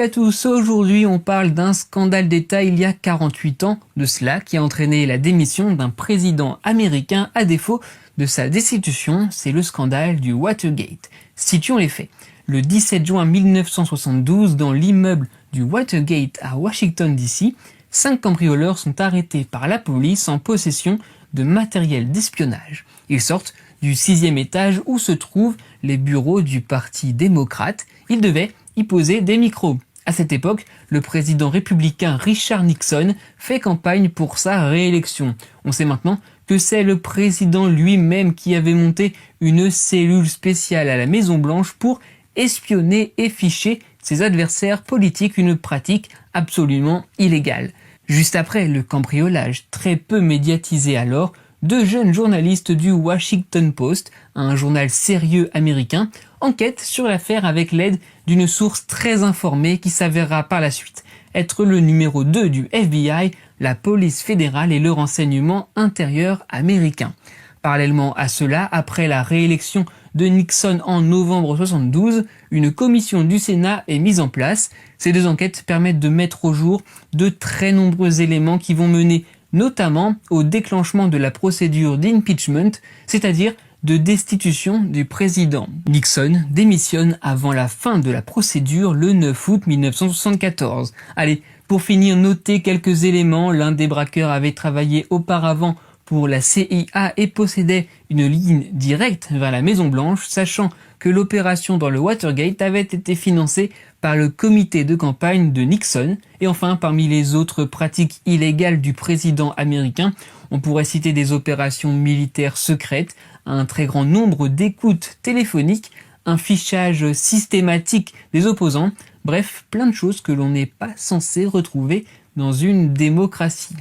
À tous, aujourd'hui on parle d'un scandale d'État il y a 48 ans de cela qui a entraîné la démission d'un président américain à défaut de sa destitution, c'est le scandale du Watergate. Situons les faits. Le 17 juin 1972, dans l'immeuble du Watergate à Washington DC, 5 cambrioleurs sont arrêtés par la police en possession de matériel d'espionnage. Ils sortent du 6e étage où se trouvent les bureaux du Parti démocrate. Ils devaient y poser des micros. À cette époque, le président républicain Richard Nixon fait campagne pour sa réélection. On sait maintenant que c'est le président lui-même qui avait monté une cellule spéciale à la Maison-Blanche pour espionner et ficher ses adversaires politiques, une pratique absolument illégale. Juste après le cambriolage, très peu médiatisé alors, 2 jeunes journalistes du Washington Post, un journal sérieux américain, enquêtent sur l'affaire avec l'aide d'une source très informée qui s'avérera par la suite être le numéro 2 du FBI, la police fédérale et le renseignement intérieur américain. Parallèlement à cela, après la réélection de Nixon en novembre 1972, une commission du Sénat est mise en place. Ces 2 enquêtes permettent de mettre au jour de très nombreux éléments qui vont mener notamment au déclenchement de la procédure d'impeachment, c'est-à-dire de destitution du président. Nixon démissionne avant la fin de la procédure le 9 août 1974. Allez, pour finir, notez quelques éléments. L'un des braqueurs avait travaillé auparavant pour la CIA et possédait une ligne directe vers la Maison-Blanche, sachant que l'opération dans le Watergate avait été financée par le comité de campagne de Nixon. Et enfin, parmi les autres pratiques illégales du président américain, on pourrait citer des opérations militaires secrètes, un très grand nombre d'écoutes téléphoniques, un fichage systématique des opposants, bref, plein de choses que l'on n'est pas censé retrouver dans une démocratie.